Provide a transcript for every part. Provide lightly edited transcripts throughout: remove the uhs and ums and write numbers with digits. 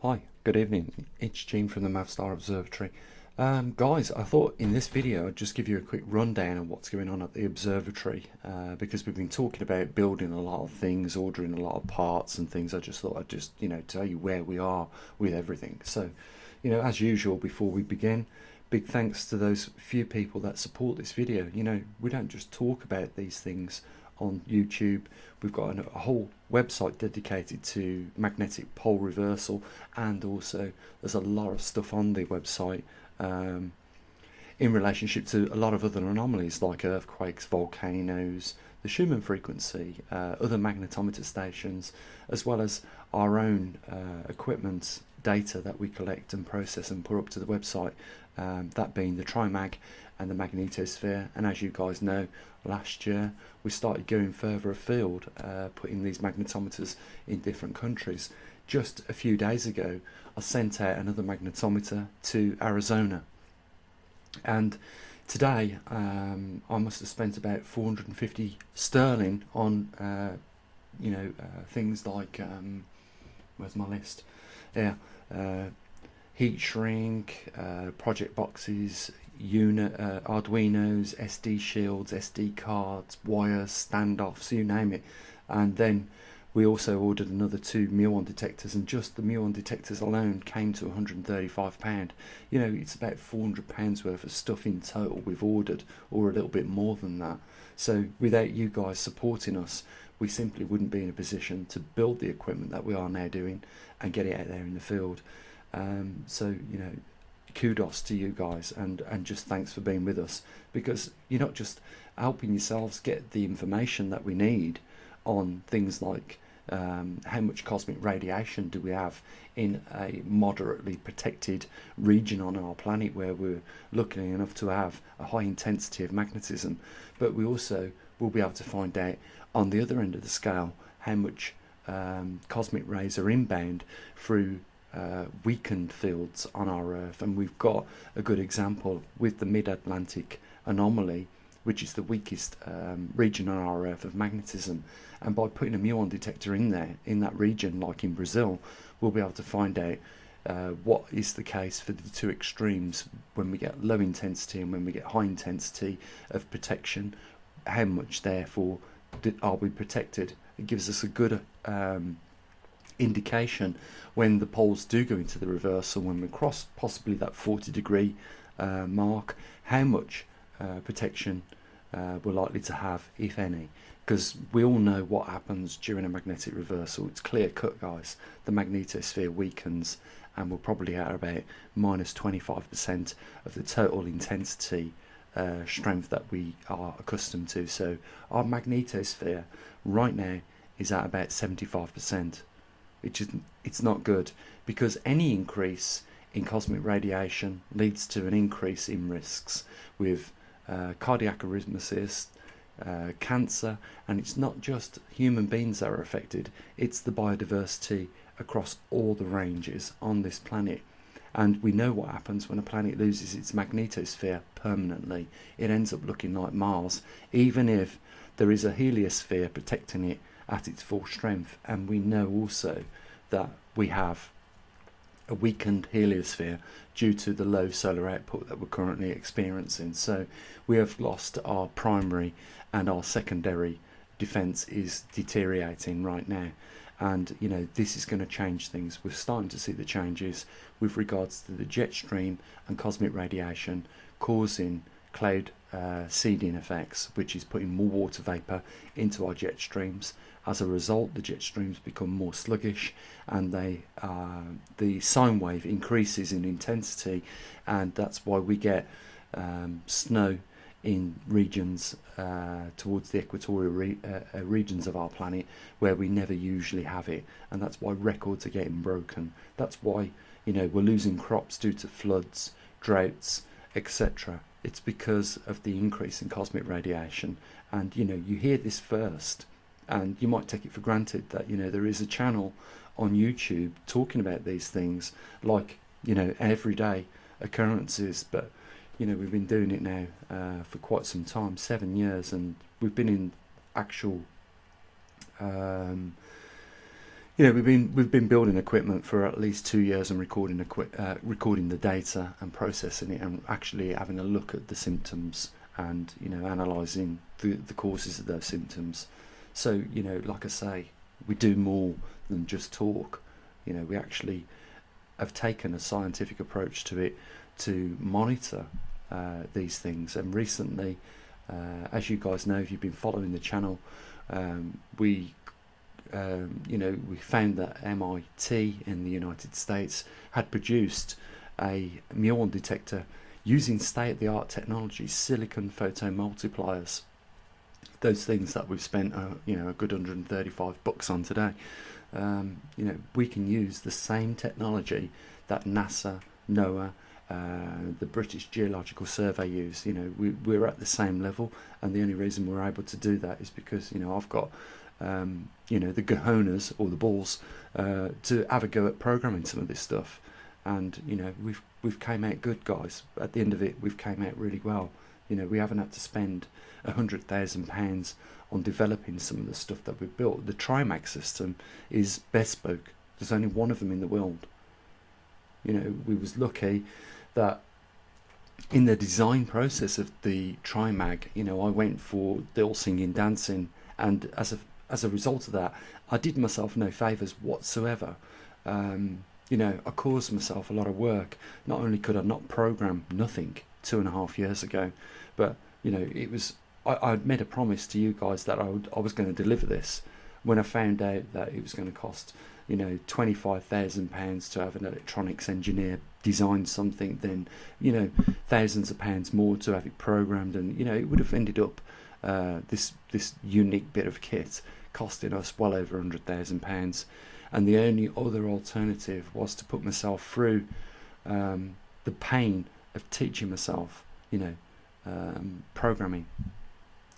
Hi, good evening. It's Gene from the maverickstar Observatory. Guys, I thought in this video I'd just give you a quick rundown of what's going on at the observatory because we've been talking about building a lot of things, ordering a lot of parts and things. I just thought I'd just, tell you where we are with everything. So, as usual, before we begin, big thanks to those few people that support this video. We don't just talk about these things on YouTube. We've got a whole website dedicated to magnetic pole reversal, and also there's a lot of stuff on the website in relationship to a lot of other anomalies like earthquakes, volcanoes, the Schumann frequency, other magnetometer stations, as well as our own equipment data that we collect and process and put up to the website, that being the Trimag and the magnetosphere. And as you guys know, last year we started going further afield, putting these magnetometers in different countries. Just a few days ago I sent out another magnetometer to Arizona, and today I must have spent about 450 sterling on things like where's my list? Heat shrink, project boxes, Arduinos, SD shields, SD cards, wires, standoffs, you name it. And then we also ordered another 2 muon detectors, and just the muon detectors alone came to £135. It's about £400 worth of stuff in total we've ordered, or a little bit more than that. So without you guys supporting us, we simply wouldn't be in a position to build the equipment that we are now doing and get it out there in the field. So kudos to you guys, and just thanks for being with us, because you're not just helping yourselves get the information that we need on things like how much cosmic radiation do we have in a moderately protected region on our planet where we're lucky enough to have a high intensity of magnetism, but we also will be able to find out on the other end of the scale how much cosmic rays are inbound through weakened fields on our Earth. And we've got a good example with the mid-Atlantic anomaly, which is the weakest region on our Earth of magnetism. And by putting a muon detector in there, in that region, like in Brazil, we'll be able to find out what is the case for the two extremes, when we get low intensity and when we get high intensity of protection, how much therefore are we protected. It gives us a good indication when the poles do go into the reversal, when we cross possibly that 40-degree mark, how much protection we're likely to have, if any. Because we all know what happens during a magnetic reversal. It's clear cut, guys. The magnetosphere weakens, and we're probably at about minus 25% of the total intensity strength that we are accustomed to. So our magnetosphere right now is at about 75%. It's not good, because any increase in cosmic radiation leads to an increase in risks with cardiac arrhythmias, cancer, and it's not just human beings that are affected, it's the biodiversity across all the ranges on this planet. And we know what happens when a planet loses its magnetosphere permanently. It ends up looking like Mars, even if there is a heliosphere protecting it at its full strength. And we know also that we have a weakened heliosphere due to the low solar output that we're currently experiencing. So we have lost our primary, and our secondary defense is deteriorating right now. And this is going to change things. We're starting to see the changes with regards to the jet stream and cosmic radiation causing cloud seeding effects, which is putting more water vapor into our jet streams. As a result, the jet streams become more sluggish, and the sine wave increases in intensity, and that's why we get snow in regions towards the equatorial regions of our planet where we never usually have it. And that's why records are getting broken. That's why we're losing crops due to floods, droughts, etc. It's because of the increase in cosmic radiation. And you hear this first, and you might take it for granted that there is a channel on YouTube talking about these things like everyday occurrences. But we've been doing it now for quite some time, 7 years, and we've been in actual You know, we've been building equipment for at least 2 years and recording the data and processing it and actually having a look at the symptoms and, you know, analysing the causes of those symptoms. So, you know, like I say, we do more than just talk. You know, we actually have taken a scientific approach to it to monitor these things. And recently, as you guys know, if you've been following the channel, we found that MIT in the United States had produced a muon detector using state-of-the-art technology, silicon photomultipliers. Those things that we've spent a good $135 on today. We can use the same technology that NASA, NOAA, the British Geological Survey use. You know, we're at the same level, and the only reason we're able to do that is because, you know, I've got the cojones or the balls to have a go at programming some of this stuff. And, you know, we've came out good, guys. At the end of it, we've came out really well. You know, we haven't had to spend £100,000 on developing some of the stuff that we've built. The TriMag system is bespoke. There's only one of them in the world. You know, we was lucky that in the design process of the TriMag, you know, I went for the all singing, dancing, and as a result of that, I did myself no favours whatsoever. You know, I caused myself a lot of work. Not only could I not program nothing 2.5 years ago, but, you know, it was I'd made a promise to you guys that I was going to deliver this. When I found out that it was going to cost, you know, £25,000 to have an electronics engineer design something, then, you know, thousands of pounds more to have it programmed, and, you know, it would have ended up this unique bit of kit costing us well over £100,000. And the only other alternative was to put myself through the pain of teaching myself, you know, programming.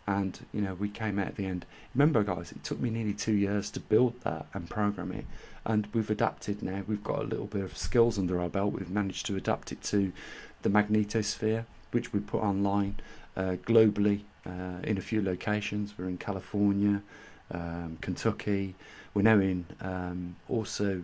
And, you know, we came out at the end. Remember, guys, it took me nearly 2 years to build that and program it, and we've adapted now. We've got a little bit of skills under our belt. We've managed to adapt it to the magnetosphere, which we put online globally in a few locations. We're in California, Kentucky. We're now in also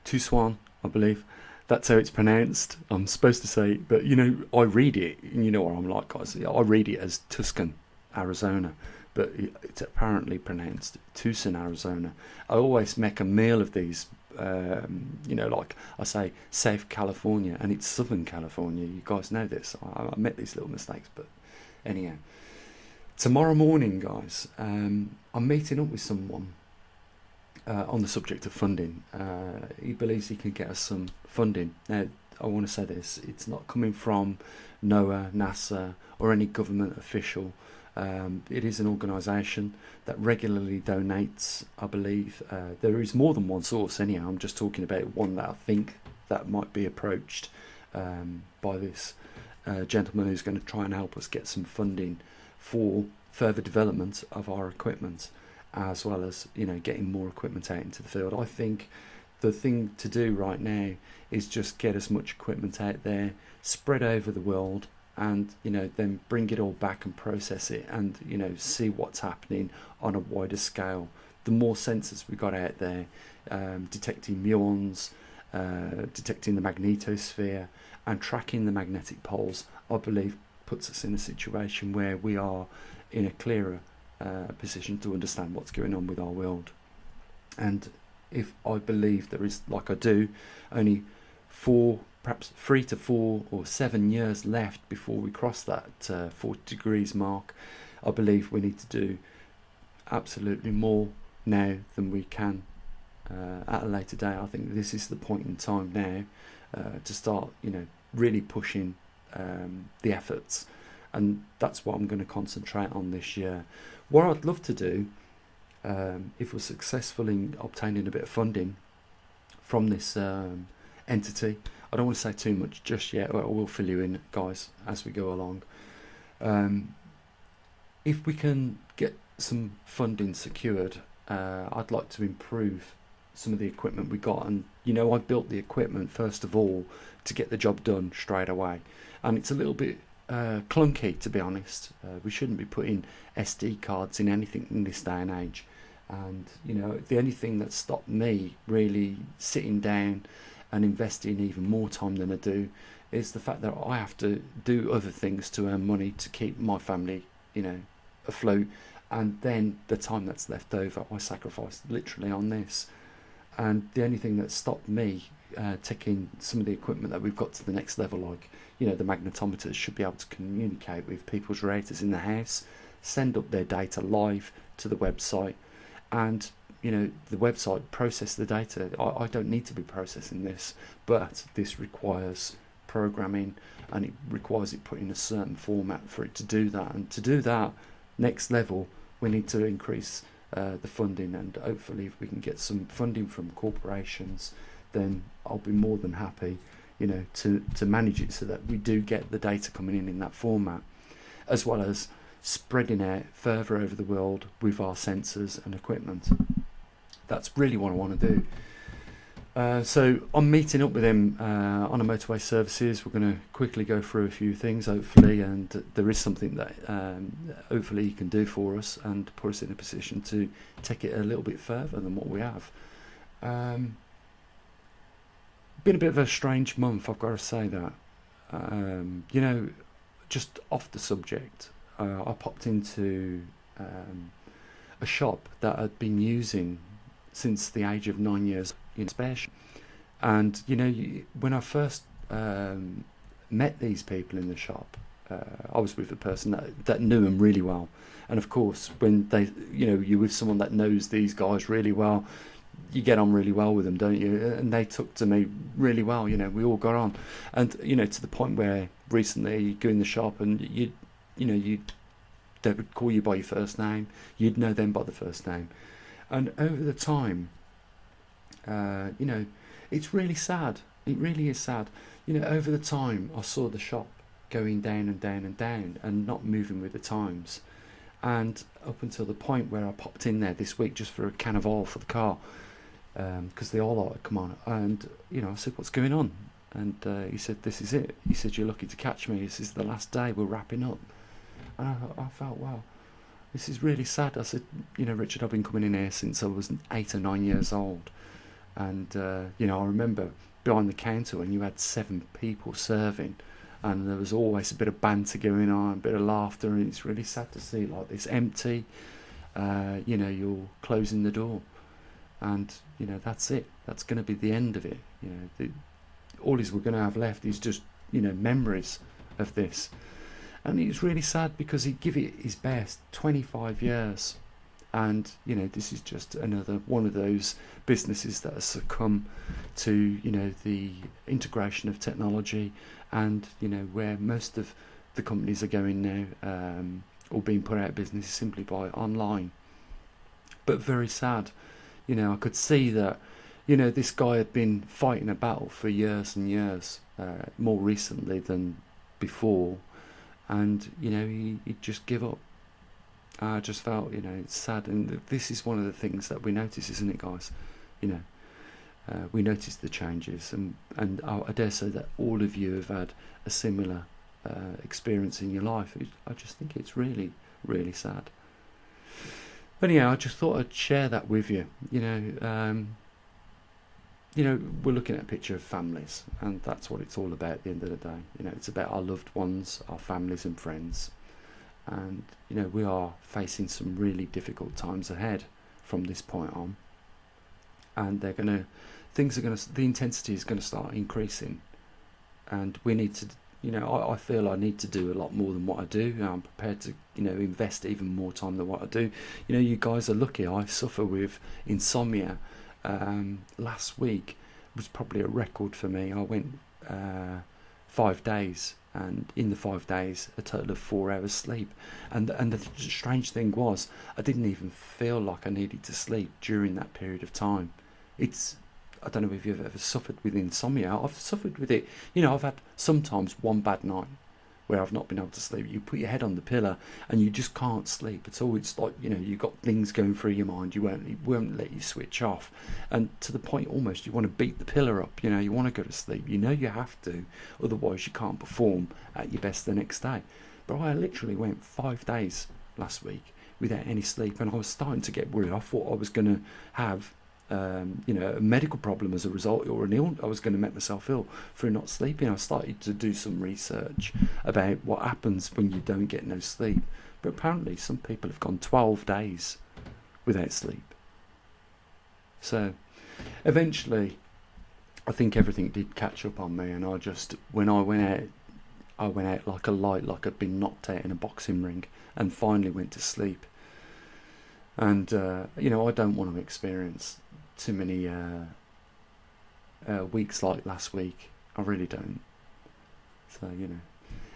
Tucson, I believe. That's how it's pronounced. I'm supposed to say, but, you know, I read it, and you know what I'm like, guys. I read it as Tucson, Arizona, but it's apparently pronounced Tucson, Arizona. I always make a meal of these, you know, like I say, South California, and it's Southern California. You guys know this. I make these little mistakes, but anyhow. Tomorrow morning, guys, I'm meeting up with someone on the subject of funding. He believes he can get us some funding. Now, I want to say this, it's not coming from NOAA, NASA, or any government official. It is an organisation that regularly donates, I believe. There is more than one source anyhow. I'm just talking about one that I think that might be approached by this gentleman who's going to try and help us get some funding for further development of our equipment, as well as, you know, getting more equipment out into the field. I think the thing to do right now is just get as much equipment out there, spread over the world, and, you know, then bring it all back and process it, and, you know, see what's happening on a wider scale. The more sensors we got out there, detecting muons, detecting the magnetosphere, and tracking the magnetic poles, I believe puts us in a situation where we are in a clearer position to understand what's going on with our world. And if I believe there is, like I do, only 3 to 4 or 7 years left before we cross that 40 degrees mark, I believe we need to do absolutely more now than we can at a later day. I think this is the point in time now to start, you know, really pushing the efforts, and that's what I'm going to concentrate on this year. What I'd love to do, if we're successful in obtaining a bit of funding from this entity, I don't want to say too much just yet. I will fill you in, guys, as we go along. If we can get some funding secured, I'd like to improve some of the equipment we got. And, you know, I built the equipment first of all to get the job done straight away, and it's a little bit clunky, to be honest. We shouldn't be putting SD cards in anything in this day and age. And the only thing that stopped me really sitting down and investing even more time than I do is the fact that I have to do other things to earn money to keep my family afloat, and then the time that's left over I sacrifice literally on this. And the only thing that stopped me taking some of the equipment that we've got to the next level, like the magnetometers, should be able to communicate with people's routers in the house, send up their data live to the website, and the website process the data. I don't need to be processing this, but this requires programming, and it requires it put in a certain format for it to do that. And to do that next level, we need to increase the funding, and hopefully if we can get some funding from corporations, then I'll be more than happy to manage it so that we do get the data coming in that format, as well as spreading out further over the world with our sensors and equipment. That's really what I want to do. So I'm meeting up with him on a motorway services. We're going to quickly go through a few things, hopefully, and there is something that hopefully he can do for us and put us in a position to take it a little bit further than what we have. Been a bit of a strange month, I've got to say that. Just off the subject, I popped into a shop that I'd been using since the age of 9 years in spare. And when I first met these people in the shop, I was with a person that knew them really well. And of course, when they you're with someone that knows these guys really well, you get on really well with them, don't you? And they took to me really well. We all got on, and to the point where recently you go in the shop and they would call you by your first name. You'd know them by the first name. And over the time, it's really sad. It really is sad. Over the time, I saw the shop going down and down and down and not moving with the times. And up until the point where I popped in there this week just for a can of oil for the car, because the oil light had come on. And, I said, what's going on? And he said, this is it. He said, you're lucky to catch me. This is the last day. We're wrapping up. And I felt, wow, this is really sad. I said, Richard, I've been coming in here since I was 8 or 9 years old. And, I remember behind the counter when you had 7 people serving, and there was always a bit of banter going on, a bit of laughter, and it's really sad to see like this empty, you're closing the door. And, that's it. That's going to be the end of it. All we're going to have left is just, memories of this. And it's really sad because he'd give it his best, 25 years. And, this is just another one of those businesses that has succumbed to, the integration of technology, and, where most of the companies are going now, or being put out of business simply by online. But very sad. I could see that, this guy had been fighting a battle for years and years, more recently than before. And, he'd just give up. I just felt, it's sad. And this is one of the things that we notice, isn't it, guys? We notice the changes. And I dare say that all of you have had a similar experience in your life. I just think it's really, really sad. But anyhow, I just thought I'd share that with you. We're looking at a picture of families, and that's what it's all about at the end of the day. It's about our loved ones, our families and friends. And, we are facing some really difficult times ahead from this point on. And the intensity is going to start increasing. And we need to, I feel I need to do a lot more than what I do. I'm prepared to, invest even more time than what I do. You guys are lucky. I suffer with insomnia. Last week was probably a record for me. I went 5 days, and in the 5 days a total of 4 hours sleep, and the strange thing was I didn't even feel like I needed to sleep during that period of time. I don't know if you've ever suffered with insomnia. I've suffered with it. I've had sometimes one bad night where I've not been able to sleep. You put your head on the pillow and you just can't sleep at all. It's like, you've got things going through your mind. It won't let you switch off. And to the point almost you want to beat the pillow up. You want to go to sleep. You have to. Otherwise you can't perform at your best the next day. But I literally went 5 days last week without any sleep, and I was starting to get worried. I thought I was going to have a medical problem as a result, or I was going to make myself ill through not sleeping. I started to do some research about what happens when you don't get no sleep, but apparently some people have gone 12 days without sleep. So eventually I think everything did catch up on me, and when I went out like a light, like I'd been knocked out in a boxing ring, and finally went to sleep. And I don't want to experience too many weeks like last week. I really don't. So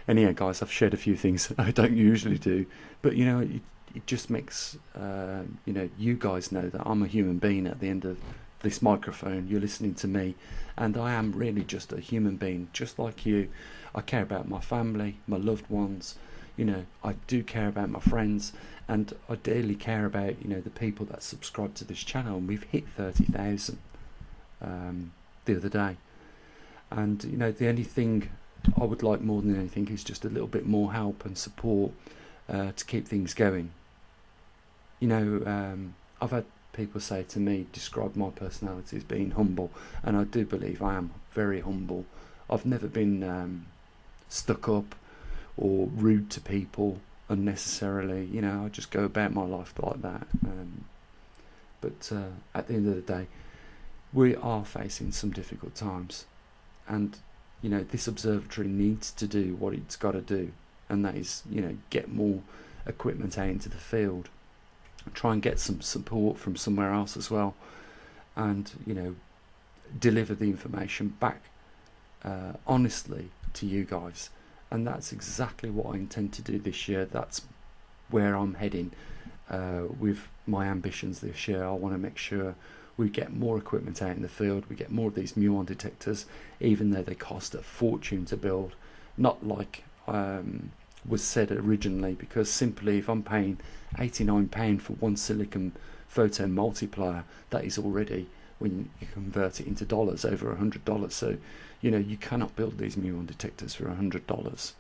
anyhow, guys, I've shared a few things I don't usually do, but it just makes you guys know that I'm a human being at the end of this microphone. You're listening to me, and I am really just a human being, just like you. I care about my family, my loved ones. I do care about my friends, and I dearly care about the people that subscribe to this channel. And we've hit 30,000 the other day, and the only thing I would like more than anything is just a little bit more help and support to keep things going. I've had people say to me, describe my personality as being humble, and I do believe I am very humble. I've never been stuck up or rude to people unnecessarily. I just go about my life like that. But at the end of the day, we are facing some difficult times, and this observatory needs to do what it's got to do, and that is get more equipment out into the field, try and get some support from somewhere else as well, and deliver the information back honestly to you guys. And that's exactly what I intend to do this year. That's where I'm heading with my ambitions this year. I want to make sure we get more equipment out in the field, we get more of these muon detectors, even though they cost a fortune to build. Not like was said originally, because simply if I'm paying £89 for one silicon photon multiplier, that is already, when you convert it into dollars, over $100. So you cannot build these muon detectors for $100.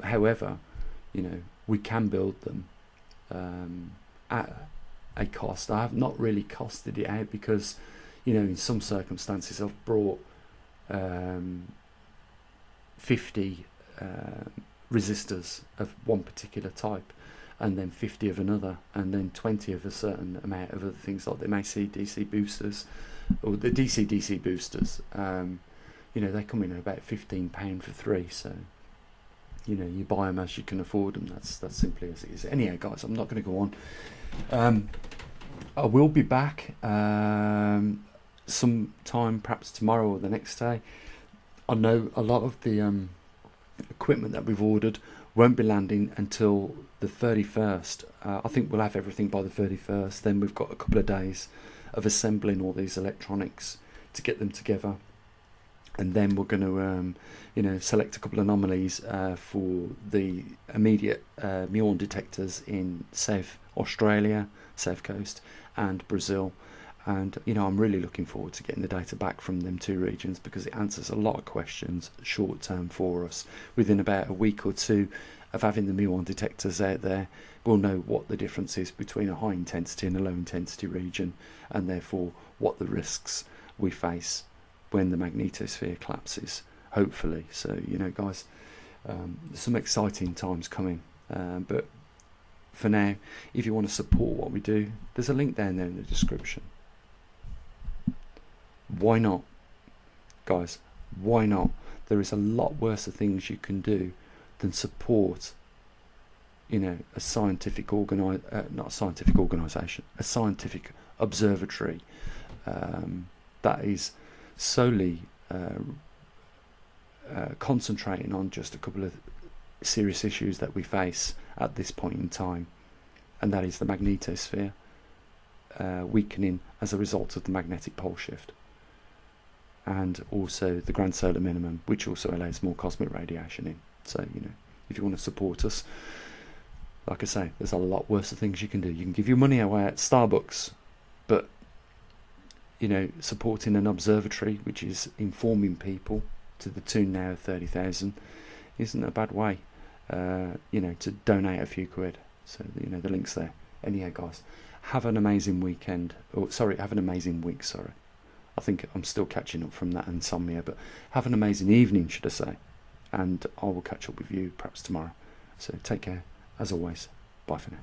However, we can build them at a cost. I have not really costed it out, because in some circumstances I've brought 50 resistors of one particular type, and then 50 of another, and then 20 of a certain amount of other things, like the AC/DC boosters, or the DC/DC boosters. They come in at about £15 for 3, so you buy them as you can afford them. That's simply as it is. Anyhow, guys, I'm not going to go on. I will be back sometime, perhaps tomorrow or the next day. I know a lot of the equipment that we've ordered won't be landing until the 31st. I think we'll have everything by the 31st. Then we've got a couple of days of assembling all these electronics to get them together, and then we're going to select a couple of anomalies for the immediate muon detectors in South Australia, South Coast, and Brazil. And I'm really looking forward to getting the data back from them two regions, because it answers a lot of questions short term for us. Within about a week or two of having the muon detectors out there, we'll know what the difference is between a high intensity and a low intensity region, and therefore what the risks we face when the magnetosphere collapses, hopefully. So guys, some exciting times coming, but for now, if you want to support what we do, there's a link down there in the description. Why not, guys? Why not? There is a lot worse things you can do than support a scientific a scientific observatory that is solely concentrating on just a couple of serious issues that we face at this point in time, and that is the magnetosphere weakening as a result of the magnetic pole shift, and also the grand solar minimum, which also allows more cosmic radiation in. So if you want to support us, like I say, there's a lot worse things you can do. You can give your money away at Starbucks, but supporting an observatory which is informing people to the tune now of 30,000 isn't a bad way to donate a few quid. So you know the link's there. Anyhow, guys, have an amazing weekend. Or sorry, have an amazing week. Sorry, I think I'm still catching up from that insomnia, but have an amazing evening, should I say? And I will catch up with you perhaps tomorrow. So take care, as always. Bye for now.